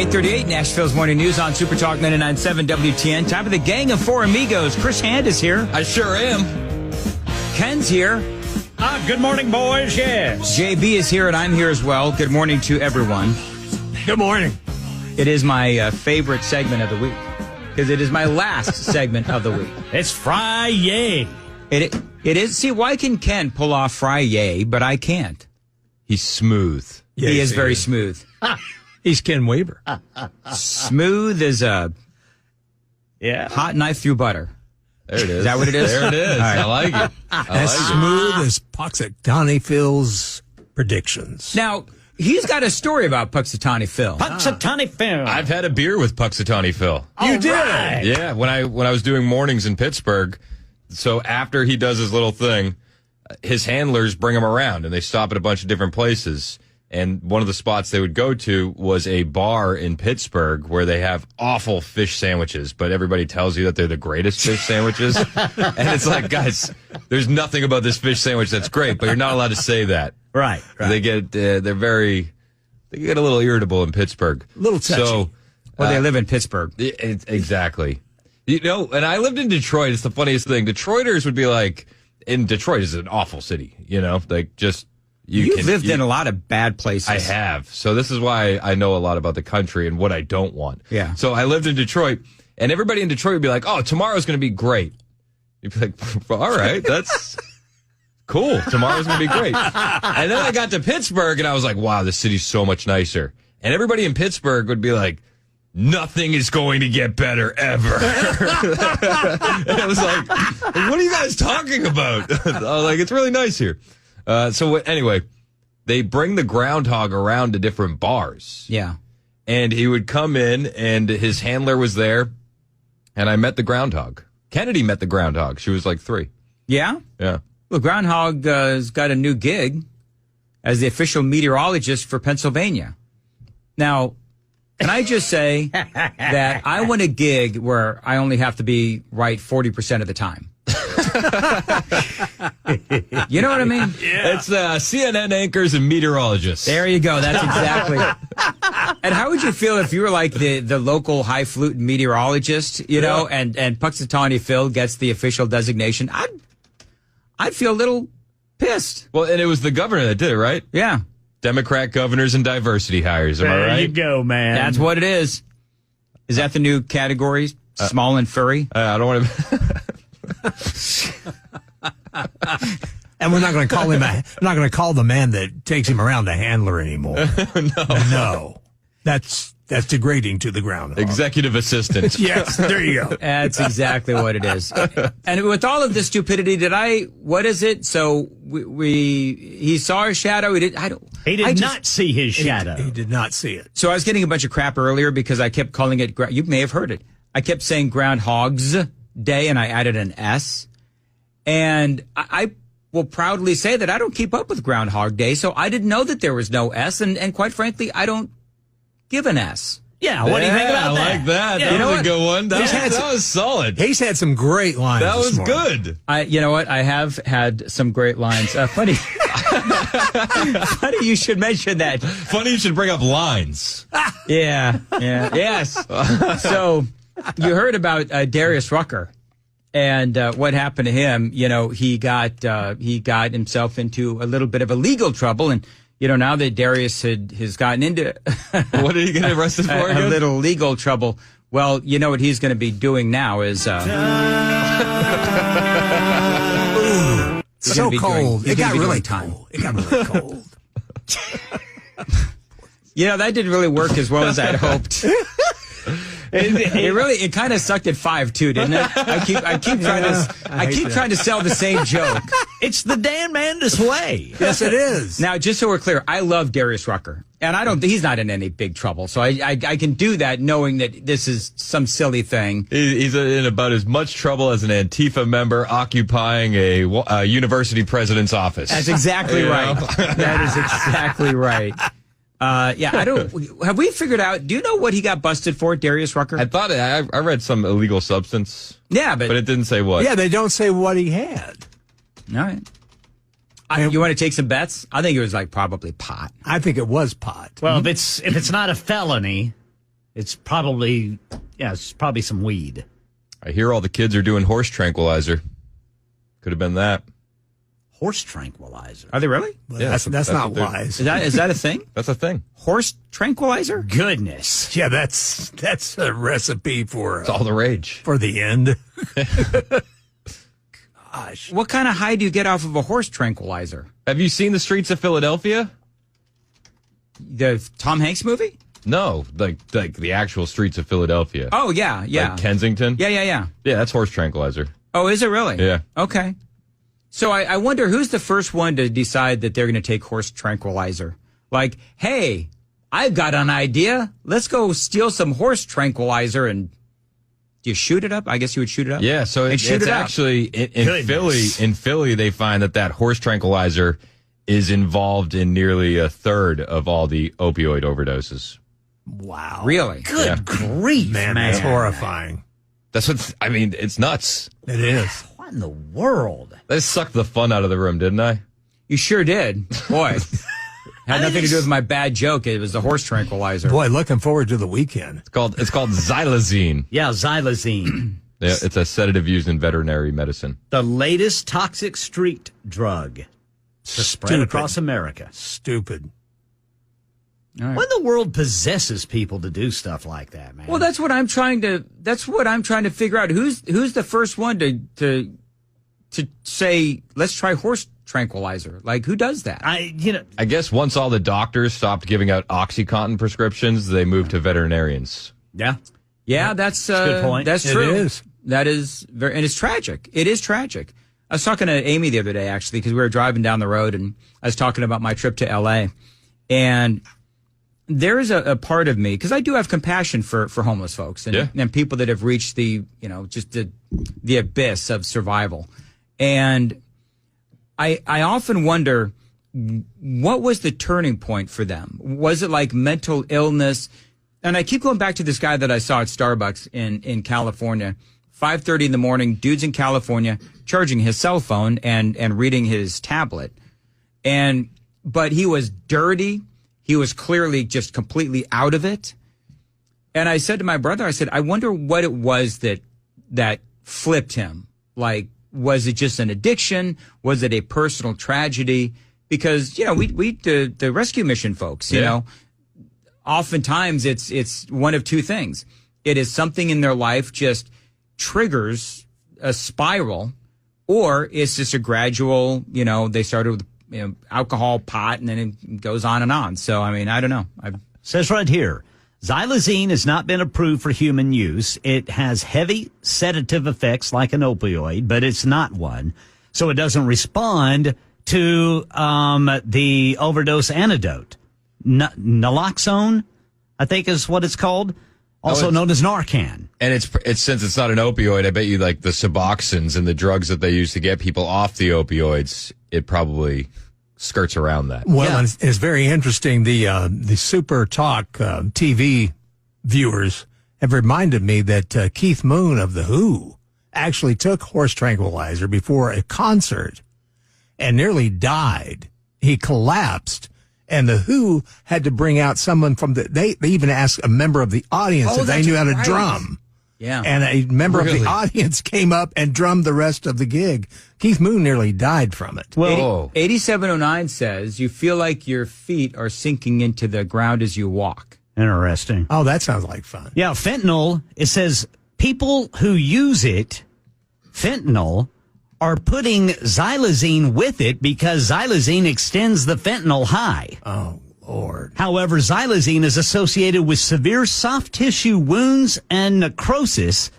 8:38, Nashville's Morning News on Super Talk 99.7 WTN. Time for the gang of four amigos. Chris Hand is here. I sure am. Ken's here. Good morning, boys. Yes. JB is here, and I'm here as well. Good morning to everyone. Good morning. It is my favorite segment of the week because it is my last segment of the week. It's Friday. It is. See, why can Ken pull off Friday, but I can't? He's smooth. He is very smooth. He's Ken Weaver. Smooth as a hot knife through butter. There it is. Is that what it is? There it is. Right. I like it. As smooth as Puxatawny Phil's predictions. Now, he's got a story about Puxatawny Phil. Puxatawny Phil. I've had a beer with Puxatawny Phil. You did? Right. Yeah, when I was doing mornings in Pittsburgh, so after he does his little thing, his handlers bring him around, and they stop at a bunch of different places. And one of the spots they would go to was a bar in Pittsburgh where they have awful fish sandwiches, but everybody tells you that they're the greatest fish sandwiches. And it's like, guys, there's nothing about this fish sandwich that's great, but you're not allowed to say that. Right. They get they get a little irritable in Pittsburgh. A little touchy. So, Well, they live in Pittsburgh. Exactly. You know, and I lived in Detroit. It's the funniest thing. Detroiters would be like, in Detroit is an awful city, you know, like just. You've lived in a lot of bad places. I have. So this is why I know a lot about the country and what I don't want. Yeah. So I lived in Detroit, and everybody in Detroit would be like, oh, tomorrow's going to be great. You'd be like, all right, that's cool. Tomorrow's going to be great. And then I got to Pittsburgh, and I was like, wow, this city's so much nicer. And everybody in Pittsburgh would be like, nothing is going to get better ever. And I was like, what are you guys talking about? I was like, it's really nice here. So anyway, they bring the Groundhog around to different bars. Yeah. And he would come in, and his handler was there, and I met the Groundhog. Kennedy met the Groundhog. She was like 3. Yeah? Yeah. Well, Groundhog has got a new gig as the official meteorologist for Pennsylvania. Now, can I just say that I want a gig where I only have to be right 40% of the time? You know what I mean? Yeah. It's CNN anchors and meteorologists. There you go. That's exactly. And how would you feel if you were like the local highfalutin meteorologist, you know, and Puxatawny Phil gets the official designation? I'd feel a little pissed. Well, and it was the governor that did it, right? Yeah. Democrat governors and diversity hires. Am I right? There you go, man. That's what it is. Is that the new category? Small and furry? I don't want to. And we're not going to call him we're not going to call the man that takes him around a handler anymore. No. That's degrading to the Groundhog. Executive assistant. Yes, there you go. That's exactly what it is. And with all of this stupidity, what is it? So he saw a shadow. He did not see his shadow. He did not see it. So I was getting a bunch of crap earlier because I kept calling it, you may have heard it. I kept saying Groundhog's Day, and I added an S. And I will proudly say that I don't keep up with Groundhog Day, so I didn't know that there was no S, and quite frankly, I don't give an S. Yeah, what do you think about that? I like that. Yeah. That was a good one. That was solid. He's had some great lines. That was this morning. good. You know what? I have had some great lines. Funny. Funny you should mention that. Funny you should bring up lines. Yeah. Yes. So you heard about Darius Rucker and what happened to him. You know, he got himself into a little bit of a legal trouble, and you know, now that Darius has gotten into what did he get arrested for again? A little legal trouble. Well, you know what he's going to be doing now is so cold. It got really cold. It got really cold. You know, that didn't really work as well as I'd hoped. It kind of sucked at 5 too, didn't it? I keep trying to sell the same joke. It's the Dan Mandis way. Yes, it is. Now, just so we're clear, I love Darius Rucker, and he's not in any big trouble, so I can do that knowing that this is some silly thing. He's in about as much trouble as an Antifa member occupying a university president's office. That's exactly right. That is exactly right. Have we figured out, do you know what he got busted for, Darius Rucker? I thought I read some illegal substance. Yeah, but it didn't say what. Yeah, they don't say what he had. All right. You want to take some bets? I think it was probably pot. I think it was pot. Well, if it's not a felony, It's probably some weed. I hear all the kids are doing horse tranquilizer. Could have been that. Horse tranquilizer. Are they really? Well, Yeah, that's not wise. Is that a thing? That's a thing. Horse tranquilizer? Goodness. Yeah, that's a recipe for It's all the rage. for the end. Gosh. What kind of high do you get off of a horse tranquilizer? Have you seen the streets of Philadelphia? The Tom Hanks movie? No, like the actual streets of Philadelphia. Oh, yeah. Like Kensington? Yeah. Yeah, that's horse tranquilizer. Oh, is it really? Yeah. Okay. So I wonder who's the first one to decide that they're going to take horse tranquilizer. Like, hey, I've got an idea. Let's go steal some horse tranquilizer and do you shoot it up? I guess you would shoot it up. Yeah, so And it's shoot it up. actually in Philly. In Philly, they find that horse tranquilizer is involved in nearly a third of all the opioid overdoses. Wow. Really? Good grief, Man, that's horrifying. That's what I mean. It's nuts. It is. What in the world? That just sucked the fun out of the room, didn't I? You sure did. Boy. Had nothing to do with my bad joke. It was the horse tranquilizer. Boy, looking forward to the weekend. It's called xylazine. Yeah, xylazine. Yeah, it's a sedative used in veterinary medicine. The latest toxic street drug to spread across America. Stupid. All right. What in the world possesses people to do stuff like that, man? Well, that's what I'm trying to figure out. Who's the first one to say, let's try horse tranquilizer? Like, who does that? I guess once all the doctors stopped giving out OxyContin prescriptions, they moved to veterinarians. Yeah. Yeah, that's a good point. That's It true. is. That is very, and it's tragic. It is tragic. I was talking to Amy the other day, actually, because we were driving down the road and I was talking about my trip to LA. And there is a part of me, because I do have compassion for homeless folks and people that have reached the abyss of survival. And I often wonder, what was the turning point for them? Was it like mental illness? And I keep going back to this guy that I saw at Starbucks in California, 5:30 in the morning, dude's in California, charging his cell phone and reading his tablet. But he was dirty. He was clearly just completely out of it. And I said to my brother, I said, I wonder what it was that flipped him. Like, was it just an addiction? Was it a personal tragedy? Because, the rescue mission folks, oftentimes it's one of two things. It is something in their life just triggers a spiral, or it's just a gradual, they started with alcohol, pot, and then it goes on and on. So, I mean, I don't know. Says right here, xylazine has not been approved for human use. It has heavy sedative effects like an opioid, but it's not one. So it doesn't respond to the overdose antidote. Naloxone, I think is what it's called, also known as Narcan. And it's since it's not an opioid, I bet you like the Suboxones and the drugs that they use to get people off the opioids, it probably skirts around that. Well, and it's very interesting. The Super Talk TV viewers have reminded me that Keith Moon of The Who actually took horse tranquilizer before a concert and nearly died. He collapsed. And The Who had to bring out someone from they even asked a member of the audience if they knew how to drum. Yeah. And a member of the audience came up and drummed the rest of the gig. Keith Moon nearly died from it. Well, 8709 says, you feel like your feet are sinking into the ground as you walk. Interesting. Oh, that sounds like fun. Yeah, fentanyl, it says people who use fentanyl, are putting xylazine with it because xylazine extends the fentanyl high. Oh, Lord. However, xylazine is associated with severe soft tissue wounds and necrosis,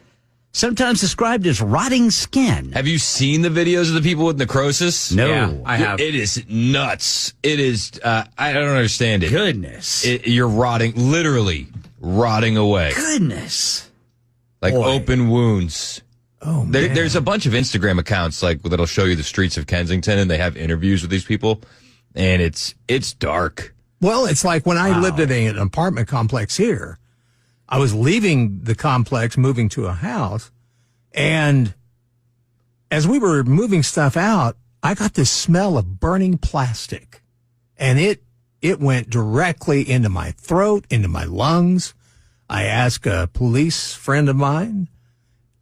sometimes described as rotting skin. Have you seen the videos of the people with necrosis? No. Yeah, I have. It is nuts. It is, I don't understand it. Goodness. You're literally rotting away. Goodness. Like open wounds. Oh, man. There's a bunch of Instagram accounts like that'll show you the streets of Kensington, and they have interviews with these people, and it's dark. Well, it's like when I lived in an apartment complex here. I was leaving the complex, moving to a house, and as we were moving stuff out, I got this smell of burning plastic, and it went directly into my throat, into my lungs. I asked a police friend of mine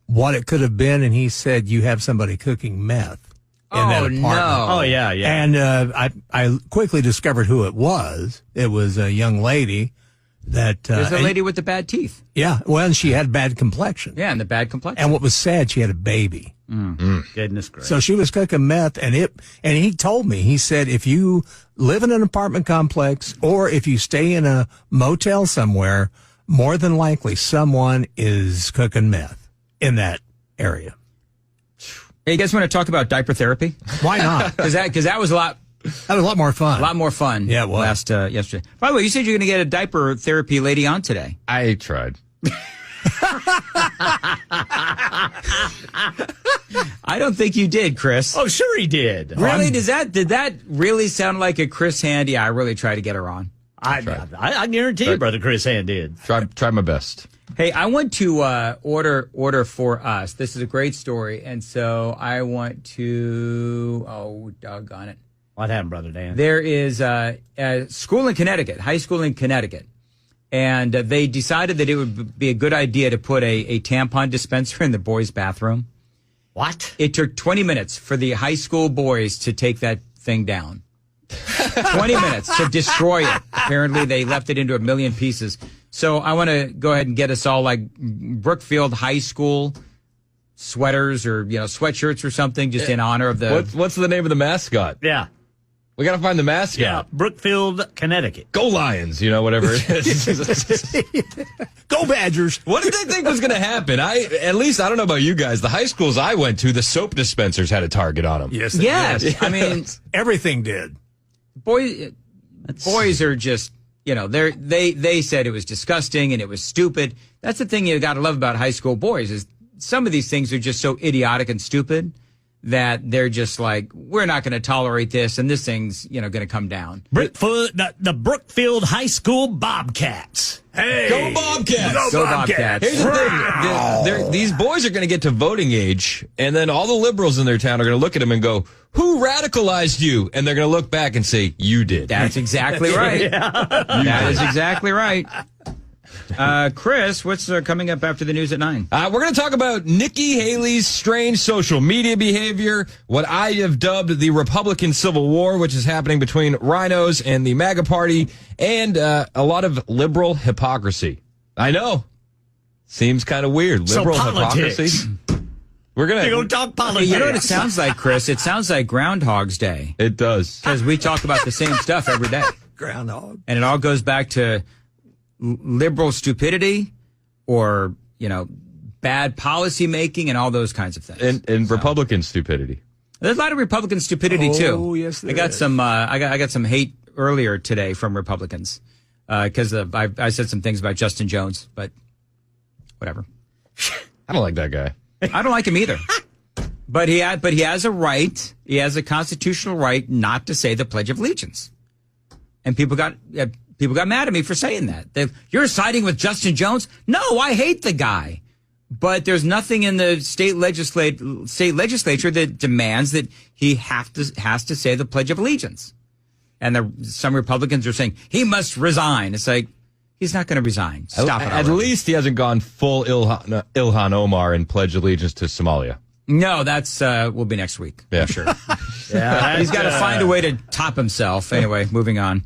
what it could have been, and he said, you have somebody cooking meth in that apartment. No. Oh, yeah, yeah. And I quickly discovered who it was. It was a young lady that... There's a lady with the bad teeth. Yeah, well, and she had bad complexion. Yeah, and the bad complexion. And what was sad, she had a baby. Goodness gracious. So she was cooking meth, and he told me, he said, if you live in an apartment complex or if you stay in a motel somewhere, more than likely someone is cooking meth in that area. Hey, you guys want to talk about diaper therapy? Why not? Because that was a lot more fun. A lot more fun. Yeah, it was. Yesterday. By the way, you said you're going to get a diaper therapy lady on today. I tried. I don't think you did, Chris. Oh, sure he did. Really? Did that really sound like a Chris Hand? Yeah, I really tried to get her on. I guarantee you, Brother Chris Hand did. Try my best. Hey, I want to order for us. This is a great story, and so I want to. Oh, doggone it! What happened, Brother Dan? There is a school in Connecticut, high school in Connecticut, and they decided that it would be a good idea to put a tampon dispenser in the boys' bathroom. What? It took 20 minutes for the high school boys to take that thing down. 20 minutes to destroy it. Apparently, they left it into a million pieces. So I want to go ahead and get us all like Brookfield High School sweaters or sweatshirts or something, just in honor of the. What's the name of the mascot? Yeah. We got to find the mascot. Yeah. Brookfield, Connecticut. Go Lions, whatever it is. Go Badgers. What did they think was going to happen? At least, I don't know about you guys. The high schools I went to, the soap dispensers had a target on them. Yes. Yes. I mean, everything did. Boys are just, they said it was disgusting and it was stupid. That's the thing you got to love about high school boys is some of these things are just so idiotic and stupid that they're just like, we're not going to tolerate this, and this thing's, going to come down. The Brookfield High School Bobcats. Hey, go Bobcats! Go Bobcats! Here's the thing: these boys are going to get to voting age, and then all the liberals in their town are going to look at them and go, "Who radicalized you?" And they're going to look back and say, "You did." That's exactly right. That is exactly right. Chris, what's coming up after the news at 9? We're going to talk about Nikki Haley's strange social media behavior, what I have dubbed the Republican Civil War, which is happening between rhinos and the MAGA party, and a lot of liberal hypocrisy. I know. Seems kind of weird. Liberal hypocrisy. We're going to talk politics. You know what it sounds like, Chris? It sounds like Groundhog's Day. It does. Because we talk about the same stuff every day. Groundhog. And it all goes back to liberal stupidity or, bad policy making and all those kinds of things. And Republican stupidity. There's a lot of Republican stupidity too. Oh, yes, there I got is. some I got some hate earlier today from Republicans because I said some things about Justin Jones, but whatever. I don't like that guy. I don't like him either. But he has a right. He has a constitutional right not to say the Pledge of Allegiance. And people got mad at me for saying that. You're siding with Justin Jones? No, I hate the guy. But there's nothing in the state legislature that demands that he has to say the Pledge of Allegiance. And some Republicans are saying he must resign. It's like, he's not going to resign. Stop it At already. least he hasn't gone full Ilhan Omar and pledged allegiance to Somalia. No, that's will be next week. Yeah. I'm sure. He's got to find a way to top himself. Anyway, moving on.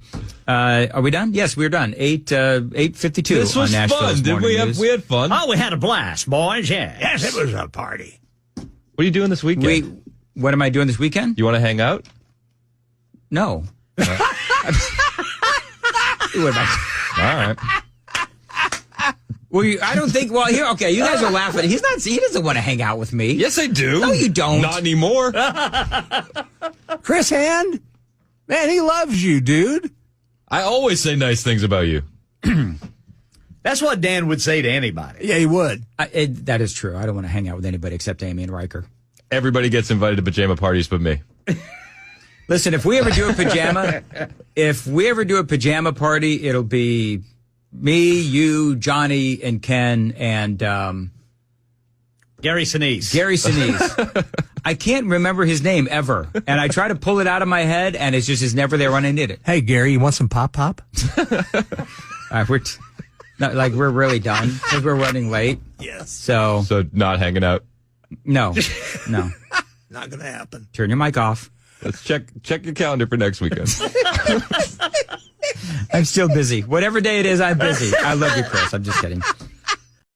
Are we done? Yes, we're done. 8:52 This was on Nashville's fun. Did Morning we have? News. We had fun. Oh, we had a blast, boys. Yeah. Yes, it was a party. What are you doing this weekend? What am I doing this weekend? You want to hang out? No. What am I- All right. Well, I don't think. Well, here, okay. You guys are laughing. He doesn't want to hang out with me. Yes, I do. No, you don't. Not anymore. Chris Hand, man, he loves you, dude. I always say nice things about you. That's what Dan would say to anybody. Yeah, he would. That is true. I don't want to hang out with anybody except Amy and Riker. Everybody gets invited to pajama parties but me. Listen, if we ever do a pajama party, it'll be me, you, Johnny, and Ken, and Gary Sinise. Gary Sinise. I can't remember his name ever, and I try to pull it out of my head, and it's never there when I need it. Hey, Gary, you want some pop? No, Not, like we're really done because we're running late. Yes. So not hanging out. no. Not going to happen. Turn your mic off. Let's check your calendar for next weekend. I'm still busy. Whatever day it is, I'm busy. I love you, Chris. I'm just kidding.